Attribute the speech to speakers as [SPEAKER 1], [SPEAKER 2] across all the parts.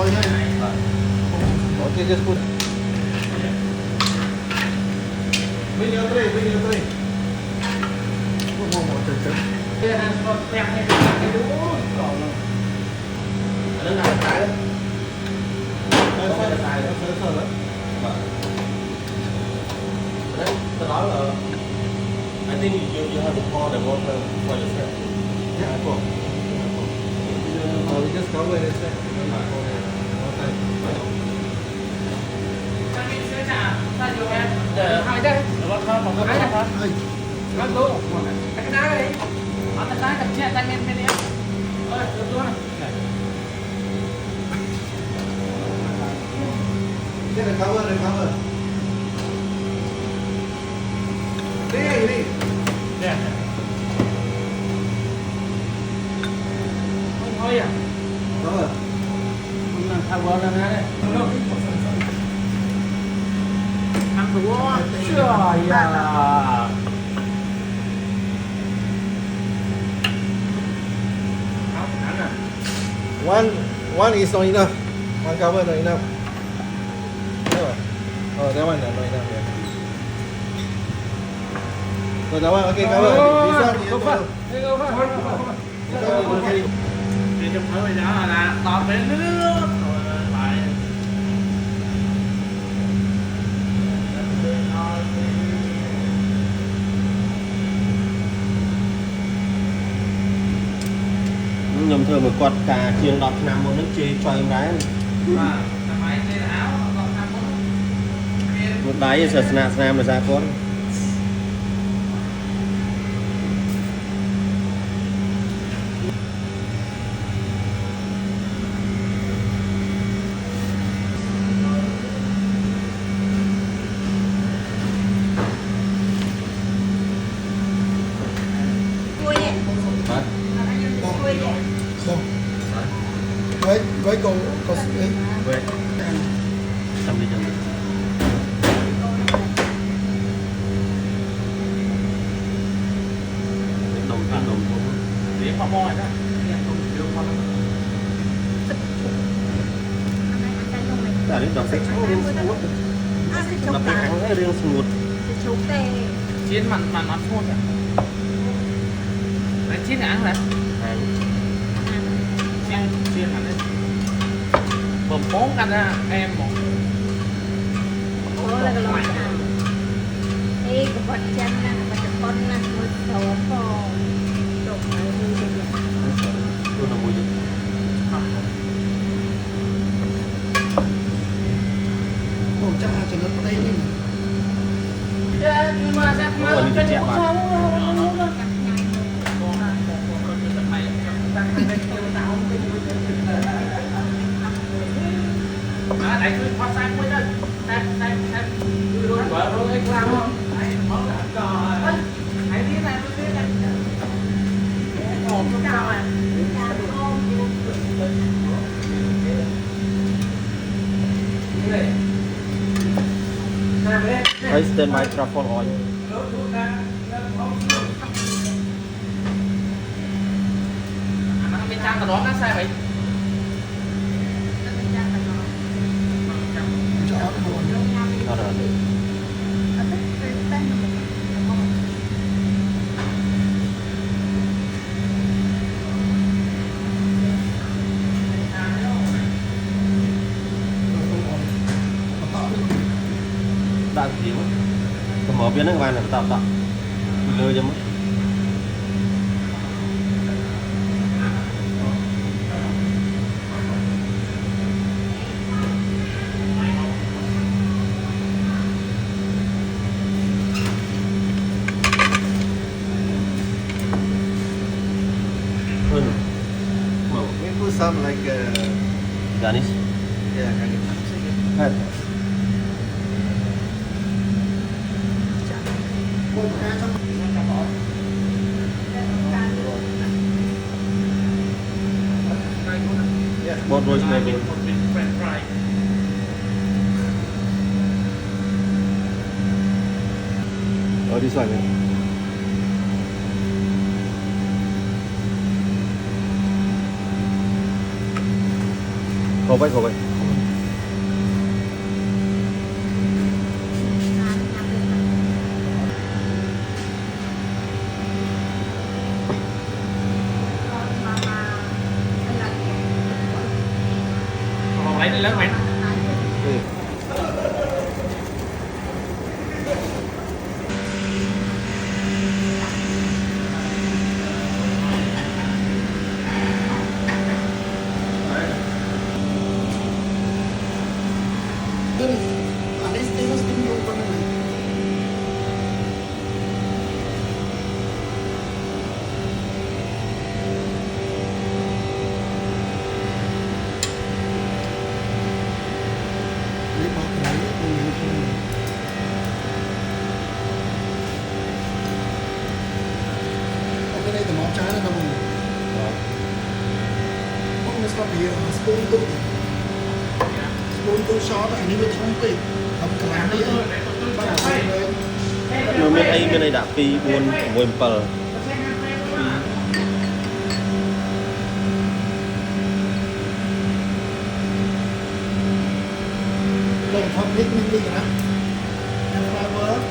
[SPEAKER 1] oil đấy. Okay, just put. Bring your tray, bring your tray. Put more water, sir. Nó nằm trái đó. Nó trái đó, sơ đó. Đấy, tôi nói là I think you have to pour the water for the set. Yeah, pour. We just cover it set.
[SPEAKER 2] Hai đây. Một cái này thôi. Nó luôn. Cái đá đi. Ở tay trái cầm che tay men đi. Ơi, được luôn.
[SPEAKER 1] Get the cover, the cover. Đi.
[SPEAKER 2] Nè. Không thôi à?
[SPEAKER 1] Cover.
[SPEAKER 2] Không làm cover lên đấy. Ăn thử quá. Trời à.
[SPEAKER 1] One is not enough. One cover not enough. Oh, that one not enough. Yeah. So that one, okay, cover. This one,
[SPEAKER 2] Go first. Go first.
[SPEAKER 1] this one you carry.
[SPEAKER 2] Thì trong thử bây giờ là tọt về nước. Rồi phải.
[SPEAKER 3] Nhầm thường một quạt cả chiên đọt nằm một nước chơi cho em gái một đáy sợ snap snap là ra con
[SPEAKER 1] Với cô ấy.
[SPEAKER 3] vậy xong đi chân đồng
[SPEAKER 2] Để không mỏi đó.
[SPEAKER 3] cả đến đọc sách riêng smooth là cái thắng riêng smooth
[SPEAKER 2] Chiên mặn nó phun à? Đấy chiên ăn này. Chiên mặn đấy. Bầm 4 canh ra em một.
[SPEAKER 4] Ủa là cái loại à? Ê, cái bọt chân nè, bọt chân con nè, một số phò đục ở đây thì
[SPEAKER 3] luôn là mùi gì
[SPEAKER 1] Ồ, chắc là cho nó tây lên.
[SPEAKER 2] Nhưng mà chắc mà cái gì cũng không. Đấy cứ thoát sang với đây. Đây. Vợ rồi anh làm không? Đấy, món là cò. Hãy đi này, đi này. Một cái cao à.
[SPEAKER 3] I stand by truffle oil
[SPEAKER 2] Bên trong cái đó nó sai vậy?
[SPEAKER 3] đó là đã gì mất cái mở biến nó vào là tạo lừa cho mất hơn
[SPEAKER 1] We put some like
[SPEAKER 3] garnish
[SPEAKER 1] yeah, kind of.
[SPEAKER 3] hết bột rosemary
[SPEAKER 1] Oh, this one. Yeah.
[SPEAKER 3] khổ vậy khổ vậy
[SPEAKER 2] มองไรได้แล้วไหม
[SPEAKER 3] មានអីមានអីដាក់2 4 6 7
[SPEAKER 5] เลยทำพริกนิดนึงนะน้ำปลาเวิร์ก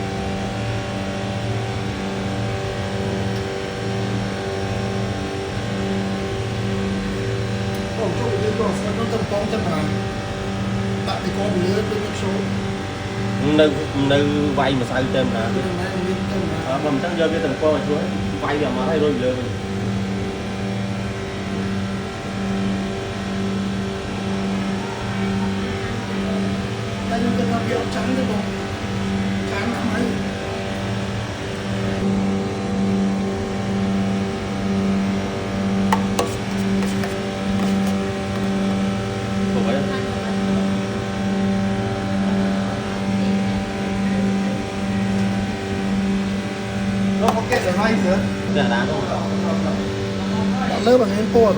[SPEAKER 5] ผมช่วยยืนก่อนแล้วต้องต้องจะมาตัดไปก่อนเลือดเป็นโชว์
[SPEAKER 3] នៅវាយម្សៅទៅណា
[SPEAKER 5] เป็นอะไรนิดนึงนะ
[SPEAKER 3] បើមិនចឹងយកវាទៅកោជួយវាយវាមកឲ្យរួចលើវិញ
[SPEAKER 5] แต่ยังเป็นระเบียบชั้นเลยบอกชั้นทำไม
[SPEAKER 3] khổ vậy
[SPEAKER 5] เราเขาเก็บอะไรเสือ
[SPEAKER 3] dạ đá thôi
[SPEAKER 5] เริ่มแบบนี้ปวด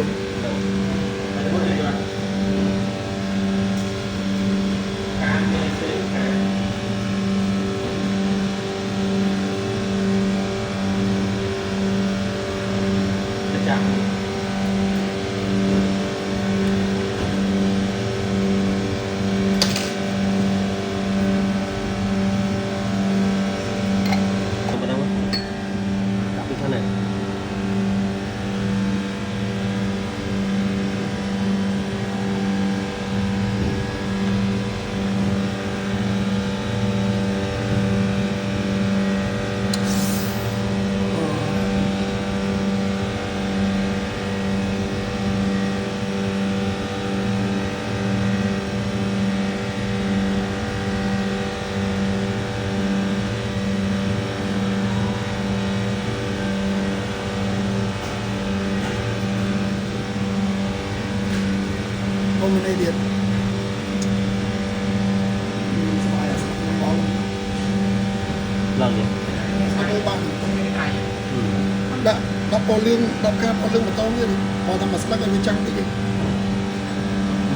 [SPEAKER 3] Tunggu nama. Tapi sana.
[SPEAKER 5] không bên đây điện xoài là bóng
[SPEAKER 3] Lần nhỉ?
[SPEAKER 5] sao đây bạn
[SPEAKER 2] ไม่ไกล
[SPEAKER 3] Ừ.
[SPEAKER 5] đã có lương đã cam có lương một tông như có thằng mà slack ở bên trong cái gì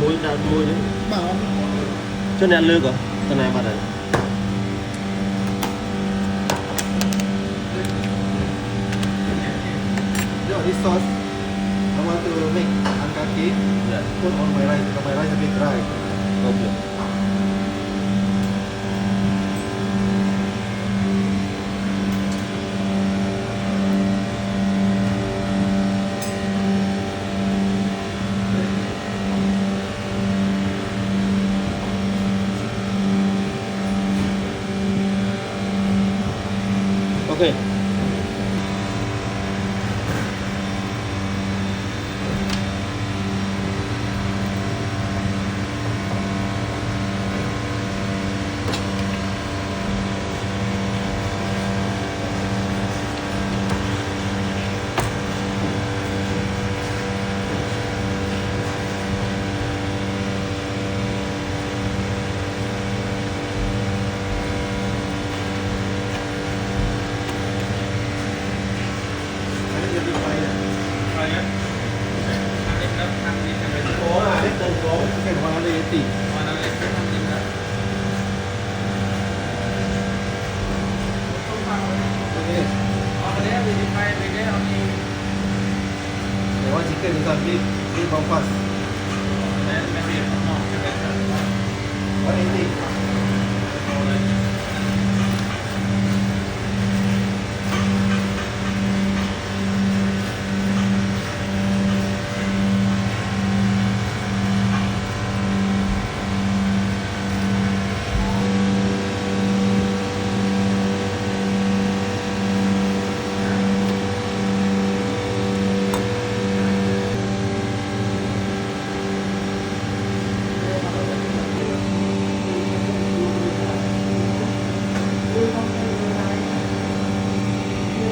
[SPEAKER 3] Muối đâu muối đấy.
[SPEAKER 5] bảo
[SPEAKER 3] Cho nên lương rồi. Cái này bắt đầu.
[SPEAKER 6] This sauce, I want to make ankaki.
[SPEAKER 3] Dạ.
[SPEAKER 6] Put on my rice because my rice a bit dry.
[SPEAKER 3] Okay. Okay.
[SPEAKER 6] I need a bit fire.
[SPEAKER 2] อะไรเงี้ยทำเล็กแล้วทำดีทำเป็น
[SPEAKER 3] Có à, hết tên có.
[SPEAKER 6] Okay, 180.
[SPEAKER 2] ตอนนั้นเล็กไม่ทำจริงแล้ว
[SPEAKER 6] Okay.
[SPEAKER 2] เอาไปแล้วดีไปไปแล้วมี
[SPEAKER 6] They want chicken, this one big bomb fast.
[SPEAKER 2] แต่ไม่เปลี่ยน
[SPEAKER 6] 180.